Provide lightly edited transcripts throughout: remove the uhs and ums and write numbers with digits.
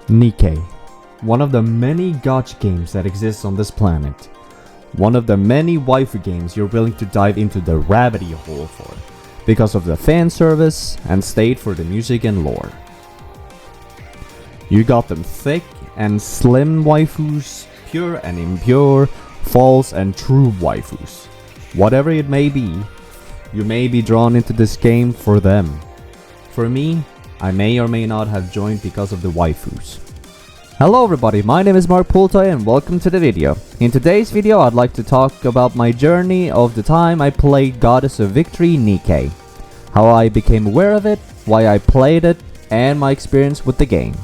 Nikke, one of the many gacha games that exist on this planet. One of the many waifu games you're willing to dive into the rabbit hole for, because of the fan service and stayed for the music and lore. You got them thick and slim waifus, pure and impure, false and true waifus. Whatever it may be, you may be drawn into this game for them. For me, I may or may not have joined because of the waifus. Hello everybody, my name is Mark Pultoy and welcome to the video. In today's video I'd like to talk about my journey of the time I played Goddess of Victory Nikke, how I became aware of it, why I played it, and my experience with the game.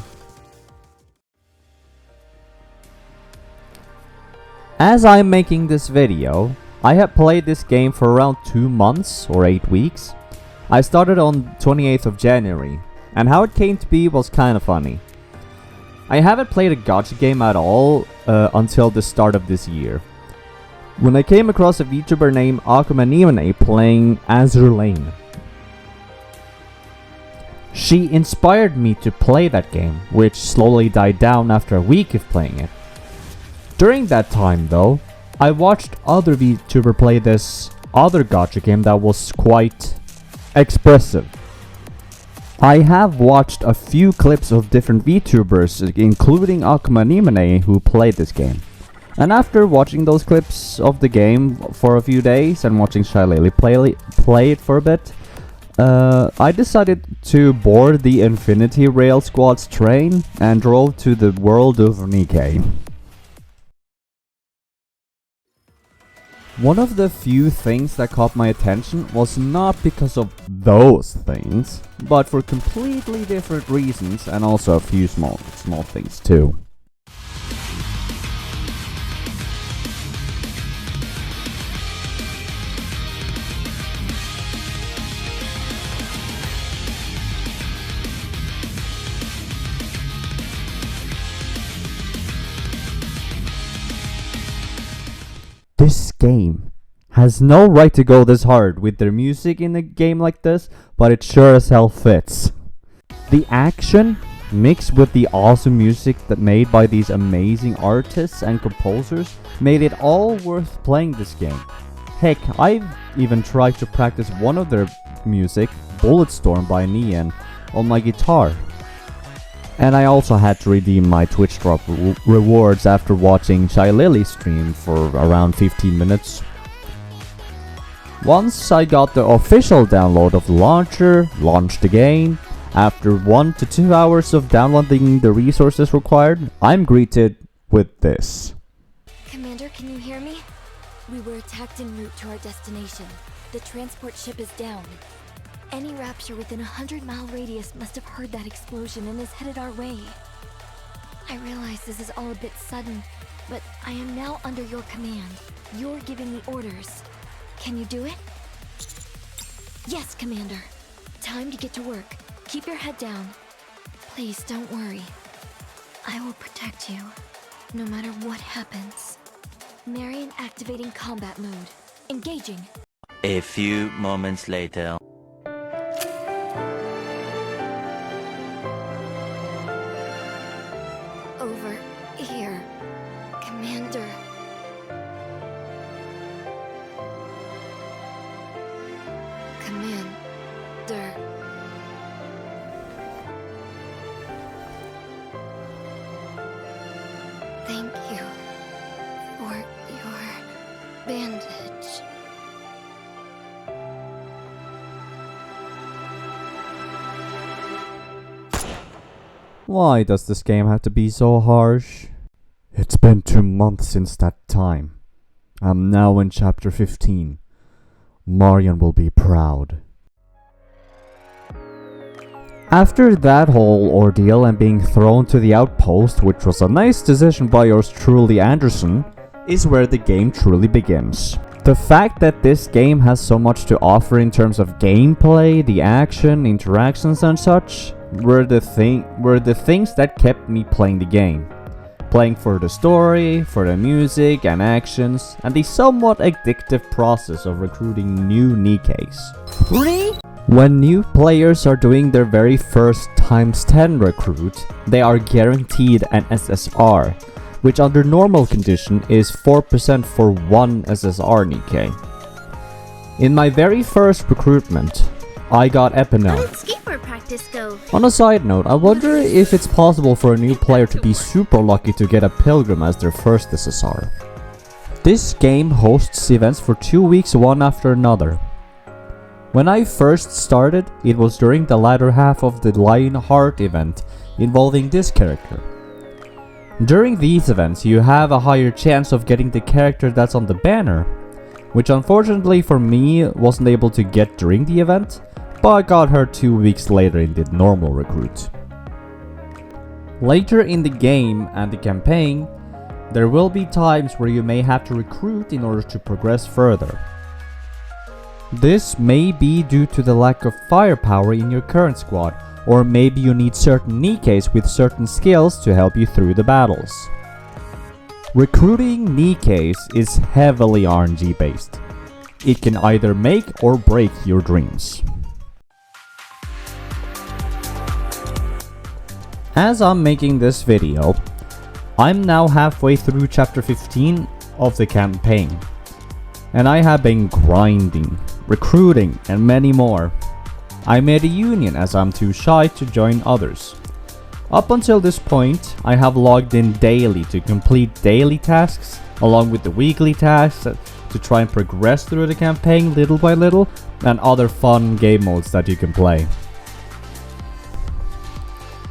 As I'm making this video, I have played this game for around 2 months or 8 weeks. I started on 28th of January, and how it came to be was kinda funny. I haven't played a gacha game at all until the start of this year, when I came across a VTuber named Akuma Nihmune playing Azur Lane. She inspired me to play that game, which slowly died down after a week of playing it. During that time though, I watched other VTuber play this other gacha game that was quite expressive. I have watched a few clips of different VTubers, including Akuma Nihmune, who played this game. And after watching those clips of the game for a few days and watching Shylily play it for a bit, I decided to board the Infinity Rail Squad's train and drove to the world of Nikke. One of the few things that caught my attention was not because of those things, but for completely different reasons, and also a few small things too. This game has no right to go this hard with their music in a game like this, but it sure as hell fits. The action, mixed with the awesome music that made by these amazing artists and composers, made it all worth playing this game. Heck, I've even tried to practice one of their music, Bulletstorm by NieN, on my guitar. And I also had to redeem my Twitch drop rewards after watching Shylily stream for around 15 minutes. Once I got the official download of the launcher, launched the game, after 1 to 2 hours of downloading the resources required, I'm greeted with this. Commander, can you hear me? We were attacked en route to our destination. The transport ship is down. Any Rapture within a 100-mile radius must have heard that explosion and is headed our way. I realize this is all a bit sudden, but I am now under your command. You're giving me orders. Can you do it? Yes, Commander. Time to get to work. Keep your head down. Please don't worry. I will protect you, no matter what happens. Marion activating combat mode. Engaging. A few moments later. Over here, Commander. Commander. Thank you for your bandage. Why does this game have to be so harsh? It's been 2 months since that time. I'm now in chapter 15. Marion will be proud. After that whole ordeal and being thrown to the outpost, which was a nice decision by yours truly Anderson, is where the game truly begins. The fact that this game has so much to offer in terms of gameplay, the action, interactions and such, were the things that kept me playing the game. Playing for the story, for the music and actions, and the somewhat addictive process of recruiting new Nikkes. When new players are doing their very first ×10 recruit, they are guaranteed an SSR, which under normal condition is 4% for 1 SSR Nikke. In my very first recruitment, I got Epinel. How did skateboard practice go? On a side note, I wonder if it's possible for a new player to be super lucky to get a Pilgrim as their first SSR. This game hosts events for 2 weeks one after another. When I first started, it was during the latter half of the Lionheart event involving this character. During these events, you have a higher chance of getting the character that's on the banner, which unfortunately for me wasn't able to get during the event, but I got her 2 weeks later in the normal recruit. Later in the game and the campaign, there will be times where you may have to recruit in order to progress further. This may be due to the lack of firepower in your current squad, or maybe you need certain Nikkes with certain skills to help you through the battles. Recruiting Nikkes is heavily RNG based. It can either make or break your dreams. As I'm making this video, I'm now halfway through chapter 15 of the campaign, and I have been grinding, recruiting, and many more. I made a union as I'm too shy to join others. Up until this point, I have logged in daily to complete daily tasks along with the weekly tasks to try and progress through the campaign little by little, and other fun game modes that you can play.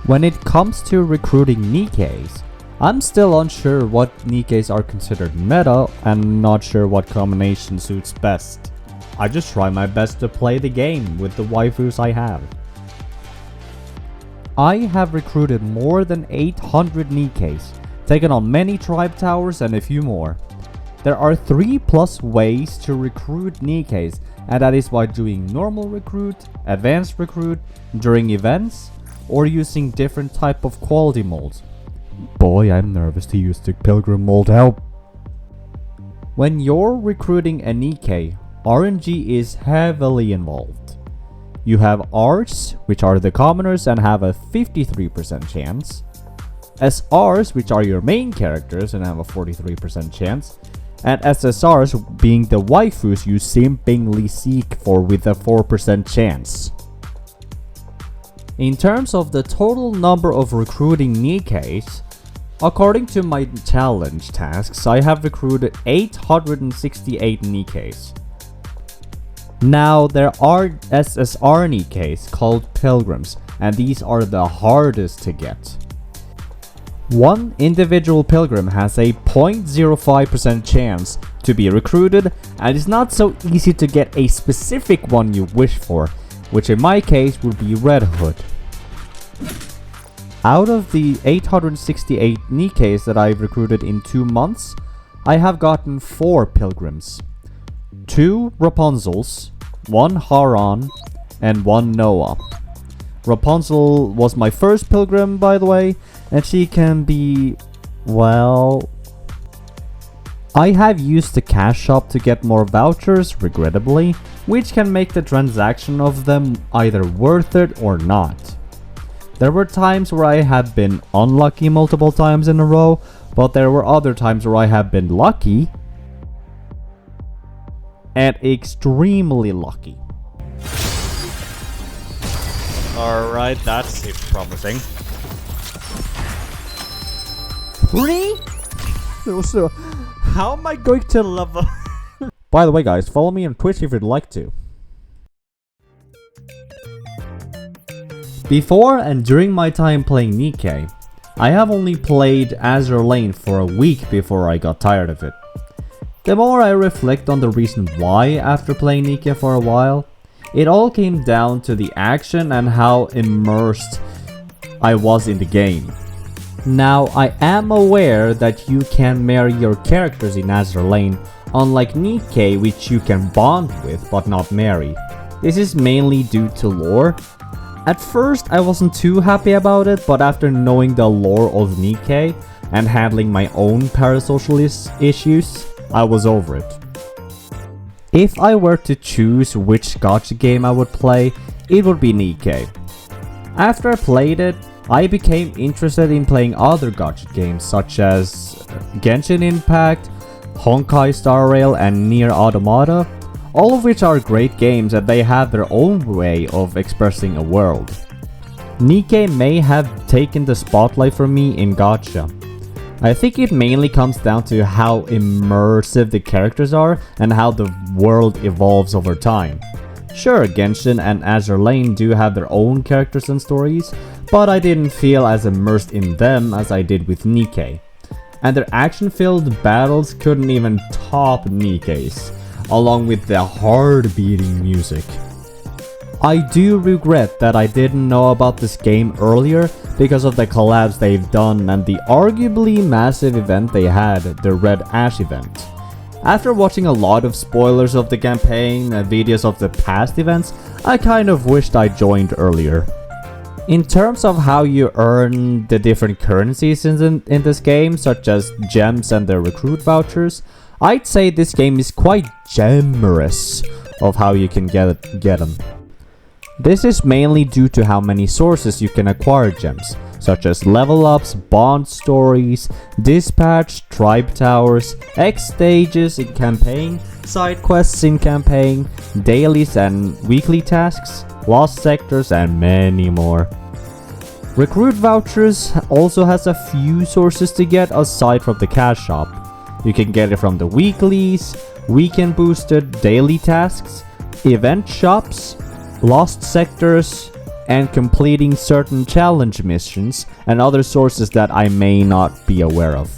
When it comes to recruiting Nikkes, I'm still unsure what Nikkes are considered meta and not sure what combination suits best. I just try my best to play the game with the waifus I have. I have recruited more than 800 Nikkes, taken on many tribe towers and a few more. There are 3+ ways to recruit Nikkes, and that is by doing normal recruit, advanced recruit, during events, or using different type of quality molds. Boy, I'm nervous to use the Pilgrim mold help. When you're recruiting a Nikke, RNG is heavily involved. You have Rs, which are the commoners and have a 53% chance, SRs, which are your main characters and have a 43% chance, and SSRs being the waifus you simpingly seek for with a 4% chance. In terms of the total number of recruiting Nikkes, according to my challenge tasks, I have recruited 868 Nikkes. Now, there are SSR Nikkes called Pilgrims, and these are the hardest to get. One individual Pilgrim has a 0.05% chance to be recruited, and it's not so easy to get a specific one you wish for, which in my case would be Red Hood. Out of the 868 Nikkes that I've recruited in 2 months, I have gotten 4 Pilgrims. 2 Rapunzels, 1 Haran, and 1 Noah. Rapunzel was my first Pilgrim, by the way, and she can be, well... I have used the cash shop to get more vouchers, regrettably, which can make the transaction of them either worth it or not. There were times where I have been unlucky multiple times in a row, but there were other times where I have been lucky and extremely lucky. Alright, that seems promising. 3? So, how am I going to level? By the way guys, follow me on Twitch if you'd like to. Before and during my time playing Nikke, I have only played Azure Lane for a week before I got tired of it. The more I reflect on the reason why after playing Nikke for a while, it all came down to the action and how immersed I was in the game. Now, I am aware that you can marry your characters in Azure Lane, unlike Nikke, which you can bond with but not marry. This is mainly due to lore. At first, I wasn't too happy about it, but after knowing the lore of Nikke and handling my own parasocial issues, I was over it. If I were to choose which gacha game I would play, it would be Nikke. After I played it, I became interested in playing other gacha games such as Genshin Impact, Honkai Star Rail and Nier Automata, all of which are great games and they have their own way of expressing a world. Nikke may have taken the spotlight from me in gacha. I think it mainly comes down to how immersive the characters are and how the world evolves over time. Sure, Genshin and Azure Lane do have their own characters and stories, but I didn't feel as immersed in them as I did with Nikke. And their action-filled battles couldn't even top Nikke's, along with the hard-beating music. I do regret that I didn't know about this game earlier because of the collabs they've done and the arguably massive event they had, the Red Ash event. After watching a lot of spoilers of the campaign and videos of the past events, I kind of wished I joined earlier. In terms of how you earn the different currencies in this game, such as gems and the recruit vouchers, I'd say this game is quite generous of how you can get them. This is mainly due to how many sources you can acquire gems, such as level ups, bond stories, dispatch, tribe towers, X stages in campaign, side quests in campaign, dailies and weekly tasks, lost sectors and many more. Recruit vouchers also has a few sources to get aside from the cash shop. You can get it from the weeklies, weekend boosted daily tasks, event shops, lost sectors, and completing certain challenge missions and other sources that I may not be aware of.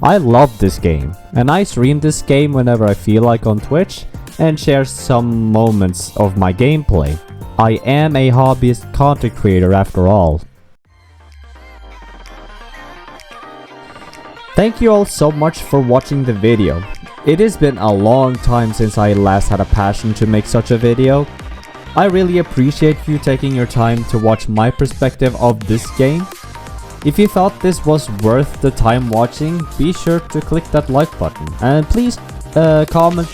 I love this game, and I stream this game whenever I feel like on Twitch and share some moments of my gameplay. I am a hobbyist content creator after all. Thank you all so much for watching the video. It has been a long time since I last had a passion to make such a video. I really appreciate you taking your time to watch my perspective of this game. If you thought this was worth the time watching, be sure to click that like button. And please comment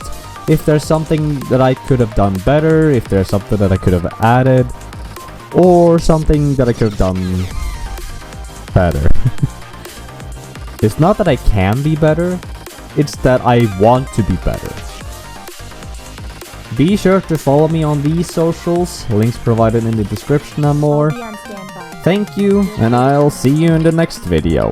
if there's something that I could have done better, if there's something that I could have added, or something that I could have done better. It's not that I can be better, it's that I want to be better. Be sure to follow me on these socials, links provided in the description and more. Thank you, and I'll see you in the next video.